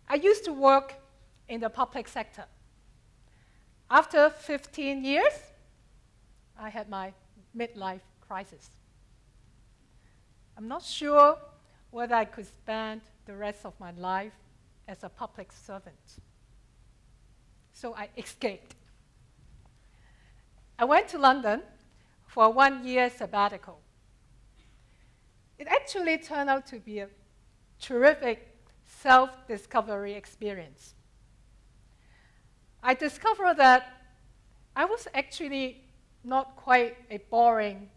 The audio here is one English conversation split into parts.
I used to work in the public sector. After 15 years, I had my midlife crisis. I'm not sure whether I could spend the rest of my life as a public servant. So I escaped. I went to London for a 1-year sabbatical. It actually turned out to be a terrific self-discovery experience. I discovered that I was actually not quite a boring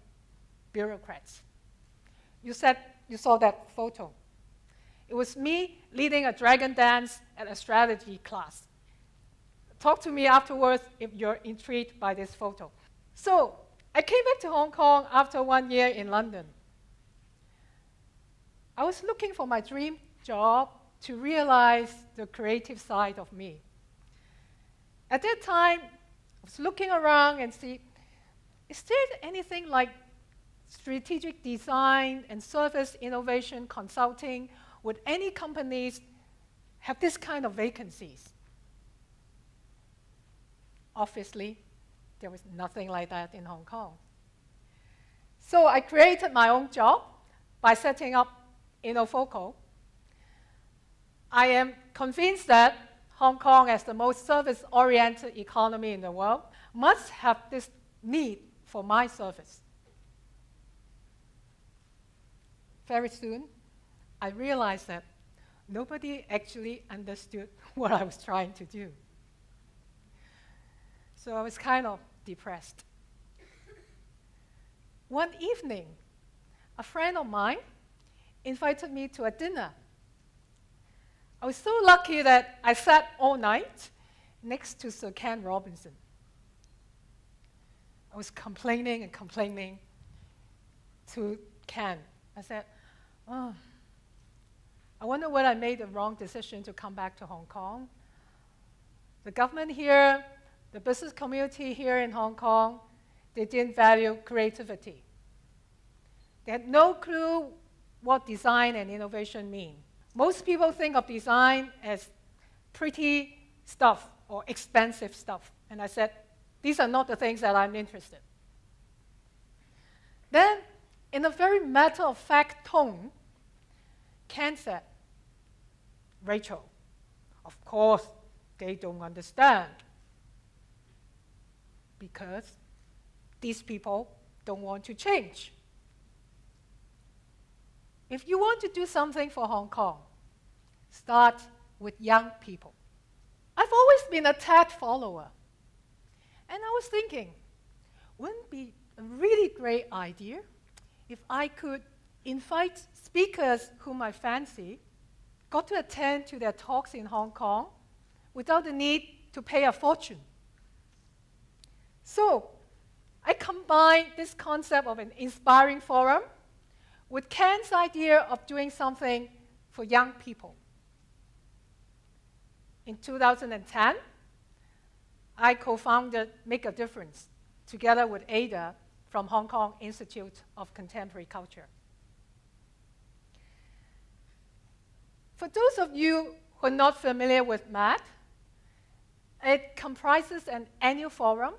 bureaucrat. You saw that photo. It was me leading a dragon dance at a strategy class. Talk to me afterwards if you're intrigued by this photo. So I came back to Hong Kong after 1 year in London. I was looking for my dream job to realize the creative side of me. At that time, I was looking around and see, is there anything like strategic design and service innovation consulting? Would any companies have this kind of vacancies? Obviously, there was nothing like that in Hong Kong. So I created my own job by setting up Innofocal. I am convinced that Hong Kong, as the most service-oriented economy in the world, must have this need for my service. Very soon, I realized that nobody actually understood what I was trying to do. So I was kind of depressed. One evening, a friend of mine invited me to a dinner. I was so lucky that I sat all night next to Sir Ken Robinson. I was complaining and complaining to Ken. I said, oh, I wonder whether I made the wrong decision to come back to Hong Kong. The government here, the business community here in Hong Kong, they didn't value creativity. They had no clue what design and innovation mean. Most people think of design as pretty stuff or expensive stuff. And I said, these are not the things that I'm interested in. Then, in a very matter-of-fact tone, Ken said, Rachel, of course, they don't understand. Because these people don't want to change. If you want to do something for Hong Kong, start with young people. I've always been a TED follower. And I was thinking, wouldn't it be a really great idea if I could invite speakers whom I fancy, got to attend to their talks in Hong Kong without the need to pay a fortune. So I combined this concept of an inspiring forum with Ken's idea of doing something for young people. In 2010, I co-founded Make a Difference together with Ada from Hong Kong Institute of Contemporary Culture. For those of you who are not familiar with MAD, it comprises an annual forum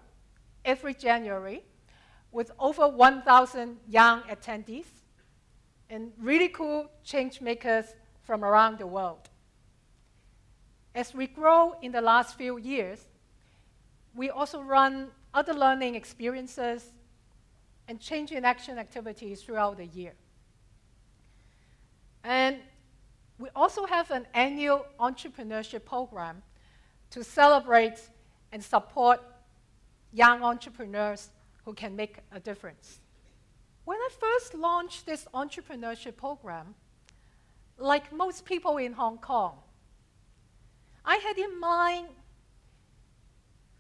every January with over 1,000 young attendees and really cool change makers from around the world. As we grow in the last few years, we also run other learning experiences and change in action activities throughout the year. And we also have an annual entrepreneurship program to celebrate and support young entrepreneurs who can make a difference. When I first launched this entrepreneurship program, like most people in Hong Kong, I had in mind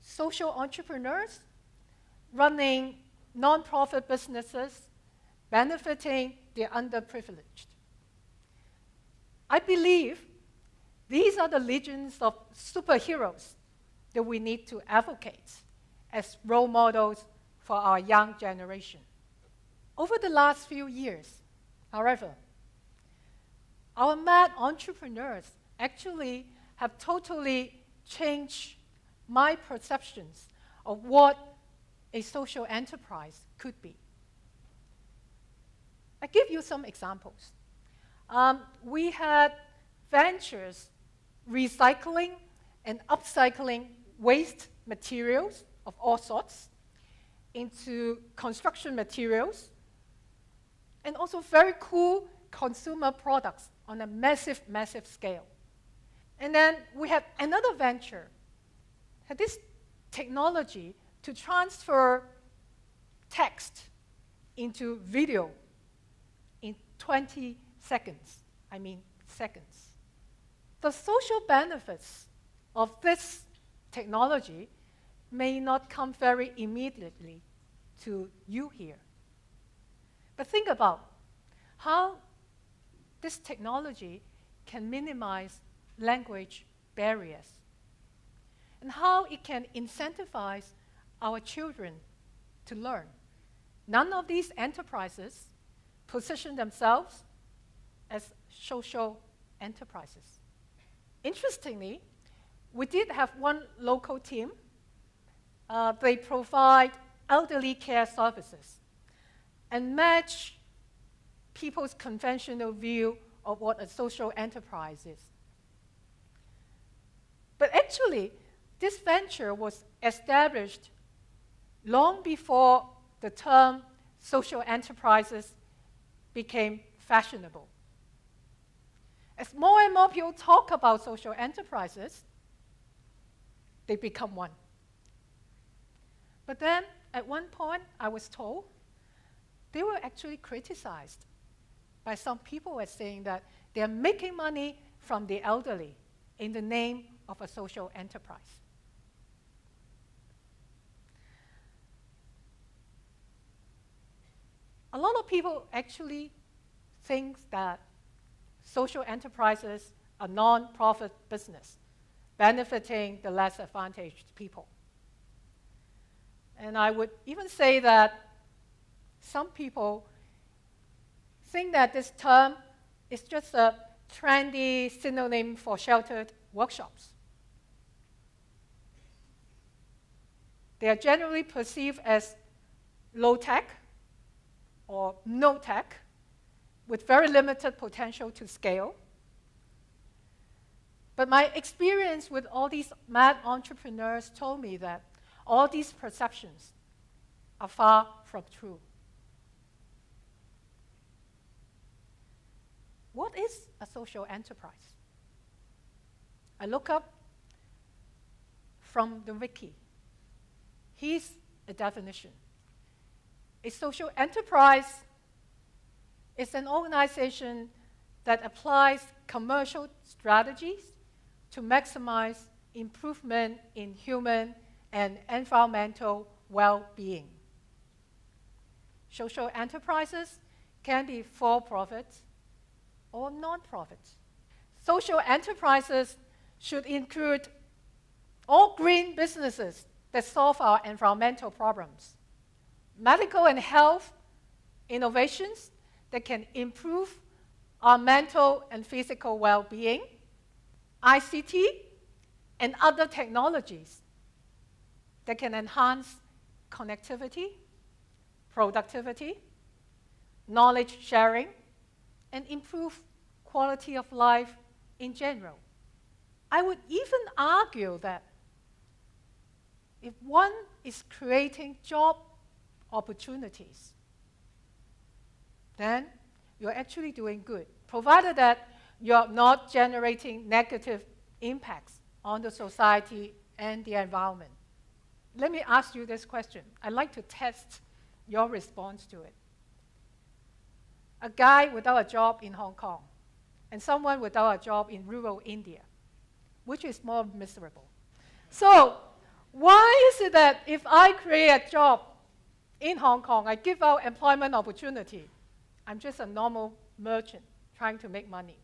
social entrepreneurs running non-profit businesses, benefiting the underprivileged. I believe these are the legions of superheroes that we need to advocate as role models for our young generation. Over the last few years, however, our mad entrepreneurs actually have totally changed my perceptions of what a social enterprise could be. I give you some examples. We had ventures recycling and upcycling waste materials of all sorts into construction materials, and also very cool consumer products on a massive, massive scale. And then we had another venture, had this technology to transfer text into video in 20 seconds. I mean, seconds. The social benefits of this technology may not come very immediately to you here. But think about how this technology can minimize language barriers and how it can incentivize our children to learn. None of these enterprises position themselves as social enterprises. Interestingly, we did have one local team. They provide elderly care services and match people's conventional view of what a social enterprise is. But actually, this venture was established long before the term social enterprises became fashionable. As more and more people talk about social enterprises, they become one. But then, at one point, I was told they were actually criticized by some people as saying that they're making money from the elderly in the name of a social enterprise. A lot of people actually think that social enterprises are non-profit business, benefiting the less advantaged people. And I would even say that some people think that this term is just a trendy synonym for sheltered workshops. They are generally perceived as low-tech or no-tech, with very limited potential to scale. But my experience with all these mad entrepreneurs told me that all these perceptions are far from true. What is a social enterprise? I look up from the wiki. Here's a definition. A social enterprise is an organization that applies commercial strategies to maximize improvement in human and environmental well-being. Social enterprises can be for-profit or non-profit. Social enterprises should include all green businesses that solve our environmental problems, medical and health innovations that can improve our mental and physical well-being, ICT and other technologies that can enhance connectivity, productivity, knowledge sharing, and improve quality of life in general. I would even argue that if one is creating job opportunities, then you're actually doing good, provided that you're not generating negative impacts on the society and the environment. Let me ask you this question. I'd like to test your response to it. A guy without a job in Hong Kong and someone without a job in rural India, which is more miserable? So why is it that if I create a job in Hong Kong, I give out employment opportunity, I'm just a normal merchant trying to make money.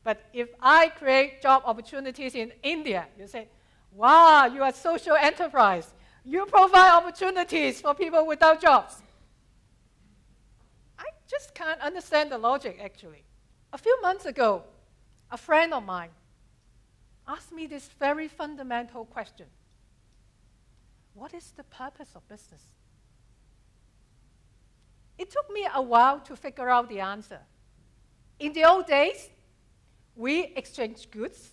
But if I create job opportunities in India, you say, wow, you are a social enterprise. You provide opportunities for people without jobs. I just can't understand the logic, actually. A few months ago, a friend of mine asked me this very fundamental question. What is the purpose of business? It took me a while to figure out the answer. In the old days, we exchanged goods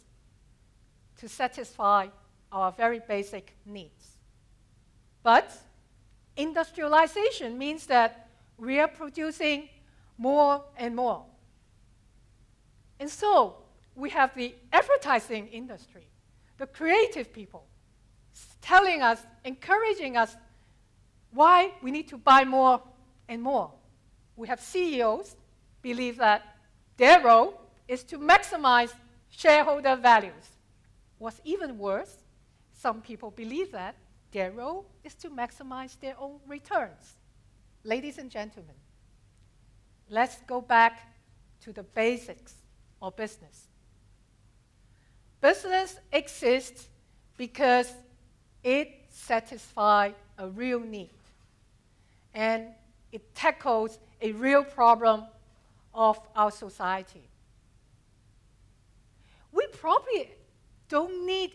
to satisfy our very basic needs. But industrialization means that we are producing more and more. And so we have the advertising industry, the creative people, telling us, encouraging us why we need to buy more and more. We have CEOs believe that their role is to maximize shareholder values. What's even worse, some people believe that their role is to maximize their own returns. Ladies and gentlemen, let's go back to the basics of business. Business exists because it satisfies a real need, and it tackles a real problem of our society. We probably don't need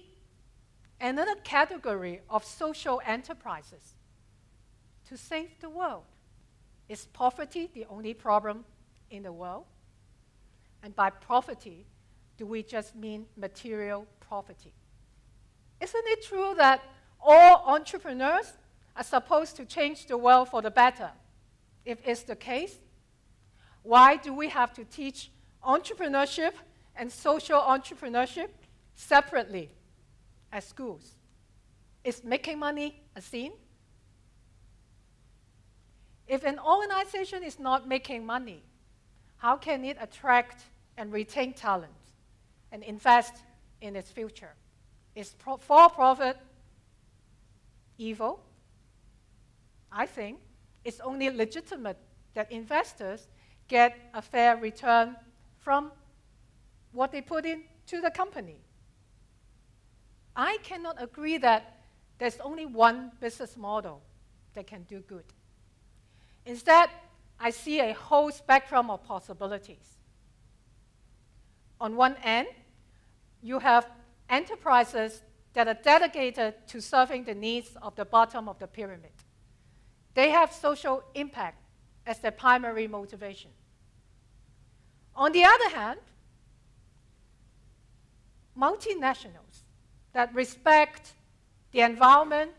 another category of social enterprises to save the world. Is poverty the only problem in the world? And by poverty, do we just mean material poverty? Isn't it true that all entrepreneurs are supposed to change the world for the better? If it's the case, why do we have to teach entrepreneurship and social entrepreneurship separately at schools? Is making money a sin? If an organization is not making money, how can it attract and retain talent and invest in its future? Is for-profit evil? I think it's only legitimate that investors get a fair return from what they put into the company. I cannot agree that there's only one business model that can do good. Instead, I see a whole spectrum of possibilities. On one end, you have enterprises that are dedicated to serving the needs of the bottom of the pyramid. They have social impact as their primary motivation. On the other hand, multinationals that respect the environment,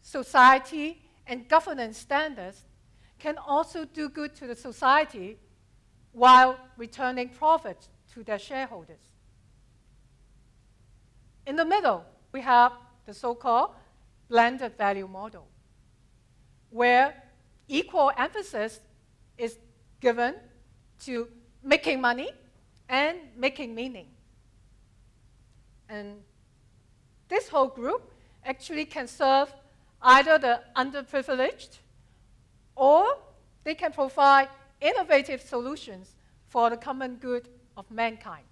society, and governance standards can also do good to the society while returning profits to their shareholders. In the middle, we have the so-called blended value model, where equal emphasis is given to making money and making meaning. And this whole group actually can serve either the underprivileged, or they can provide innovative solutions for the common good of mankind.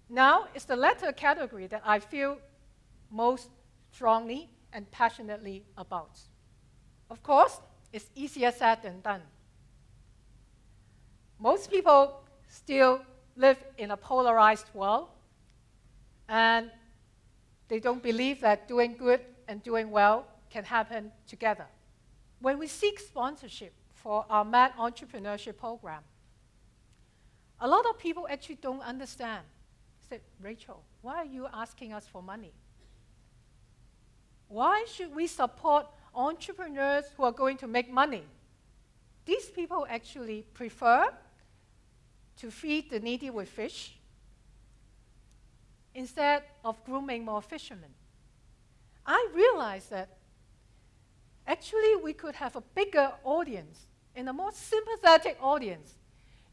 Now, it's the latter category that I feel most strongly and passionately about. Of course, it's easier said than done. Most people still live in a polarized world, and they don't believe that doing good and doing well can happen together. When we seek sponsorship for our Mad Entrepreneurship program, a lot of people actually don't understand. They say, Rachel, why are you asking us for money? Why should we support entrepreneurs who are going to make money? These people actually prefer to feed the needy with fish instead of grooming more fishermen. I realized that actually we could have a bigger audience and a more sympathetic audience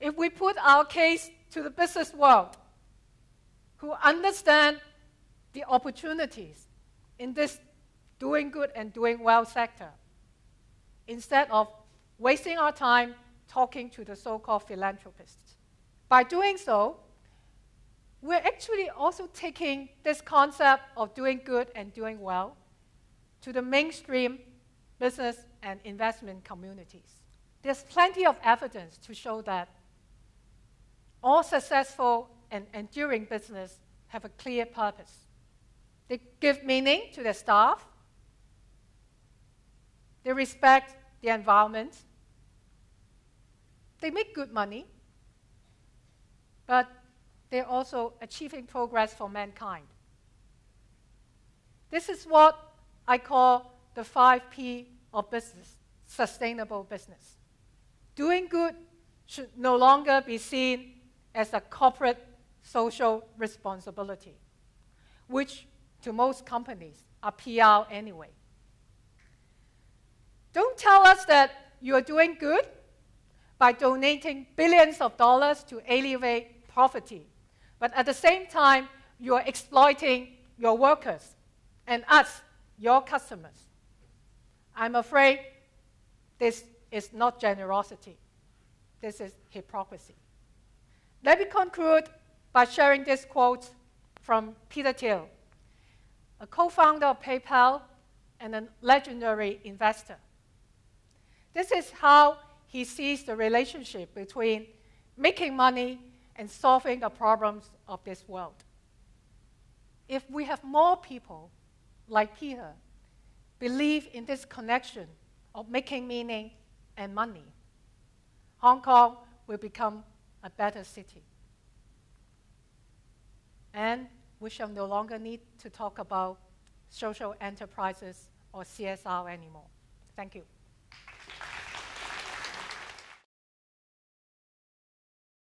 if we put our case to the business world, who understand the opportunities in this doing good and doing well sector, instead of wasting our time talking to the so-called philanthropists. By doing so, we're actually also taking this concept of doing good and doing well to the mainstream business and investment communities. There's plenty of evidence to show that all successful and enduring business have a clear purpose. They give meaning to their staff. They respect the environment. They make good money, but they're also achieving progress for mankind. This is what I call the 5P of business, sustainable business. Doing good should no longer be seen as a corporate social responsibility, which to most companies are PR anyway. Don't tell us that you are doing good by donating billions of dollars to alleviate poverty, but at the same time, you are exploiting your workers and us, your customers. I'm afraid this is not generosity. This is hypocrisy. Let me conclude by sharing this quote from Peter Thiel, a co-founder of PayPal and a legendary investor. This is how he sees the relationship between making money and solving the problems of this world. If we have more people like Peter believe in this connection of making meaning and money, Hong Kong will become a better city. And we shall no longer need to talk about social enterprises or CSR anymore. Thank you.